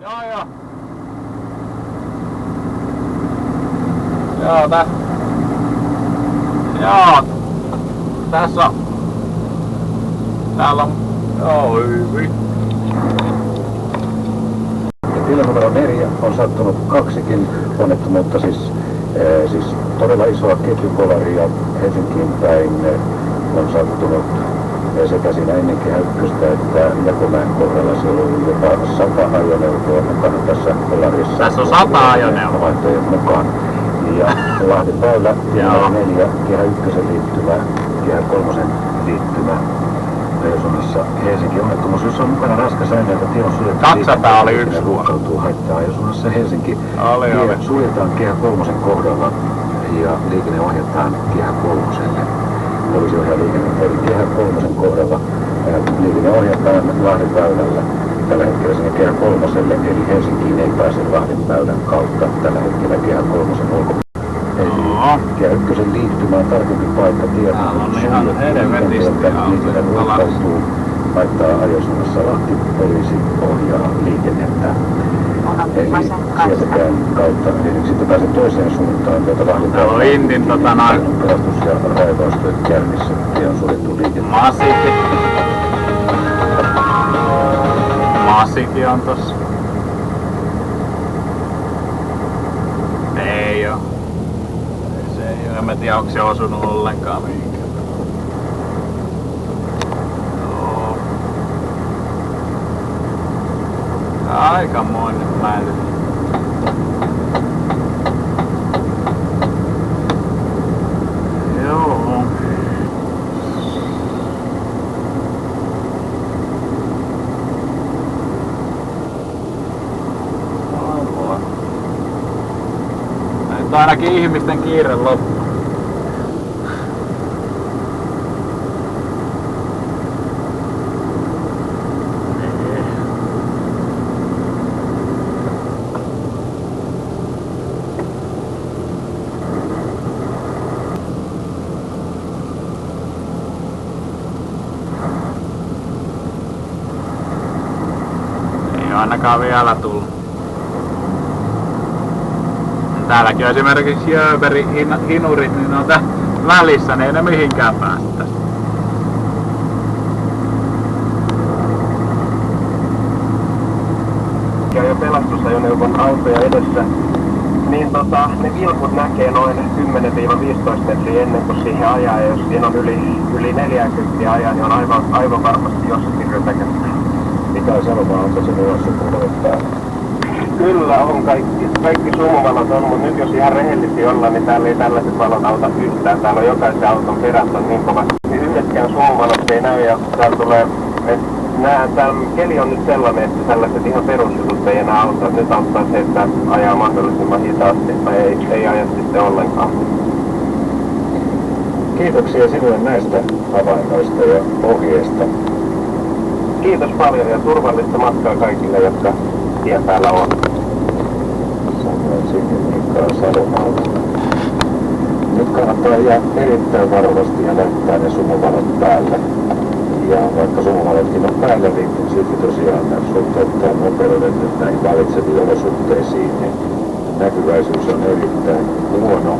Joo. Joo, Joo. Tässä on. Täällä on. Joo, hyvin. Tilanumero 4 on sattunut kaksikin onnettomuutta, siis todella isoa ketjukolaria Helsinkiin päin on sattunut sekä siinä ennen Kehä Ykköstä että Jakomäen kohdalla. Siellä on jopa 100 ajoneuvoa mukana tässä kolarissa. Tässä on 100 ajoneuvoa. Havaintojen mukaan. Ja Lahden väylä, Kehä 4, Kehä Ykkösen liittymä, Kehä 3 liittymä. Suunnassa Helsinki onnettomuus, jossa on mukana raskas aineita, tie on suljettu. 200 oli yksi ruuhkautuu haittaa. Suunnassa Helsinki oli. Suljetaan Kehä 3 kohdalla ja liikenne ohjataan Kehä 3. Poliisi ohjaa liikennettä eli Kehä 3 kohdalla. Liikenne ohjataan Lahden väylällä tällä hetkellä sinne Kehä 3, eli Helsinkiin ei pääse Lahden väylän kautta tällä hetkellä Kehä 3 ulkopuolella. Kehä Ykkösen liittymä on tarkempi paikka tiedä. Täällä on ihan helvetisti ruuhkautuu, laittaa ajosuunnassa Lahti, poliisi ohjaa liikennettä. Eli sieltäkään kautta, eli sitten pääsen toiseen suuntaan, tuota Lahden täällä on Intin pelastus- ja raivaustyöt käynnissä ja on suljettu liikennettä. Masikin on tossa. Ei oo. Se ei oo. En mä tiedä onko se osunut ollenkaan mihinkään. Joo. Aikamoinen mäly. Joo. Nyt ainakin ihmisten kiire loppu. Ei ainakaan vielä tullut. Täälläkin on esimerkiksi Jööberin hinurit, niin ne on tää välissä, niin ei ne mihinkään päästä tästä. Ja jo pelastusajoneuvon autoja edessä, niin ne vilkut näkee noin 10-15 metriä ennen kuin siihen ajaa, ja jos siinä on yli 40 ajaa, niin on aivan varmasti jossakin rytäkässä. Mikä sanoma, onko se muussa puolella? Kyllä on kaikki sumuvalot on, mutta nyt jos ihan rehellisesti ollaan, niin täällä ei tällaiset valot auta yhtään. Täällä on jokaisen auton perät on niin kovasti. Yhdetkään sumuvalot ei näy ja täällä tulee, tää keli on nyt sellainen, että tällaiset ihan perusjutut ei enää auta. Nyt auttaa se, että ajaa mahdollisimman hitaasti tai ei aja sitten ollenkaan. Kiitoksia sinulle näistä havainnoista ja ohjeista. Kiitos paljon ja turvallista matkaa kaikille, jotka tien päällä on. Sanoin sinne Mikael Salomalta. Nyt kannattaa jää erittäin varovasti ja näyttää ne sumuvalot päälle. Ja vaikka sumuvalotkin on päällä, niin silti tosiaan suhteuttaa nopeudet näihin valitseviin olosuhteisiin, niin näkyväisyys on erittäin huono.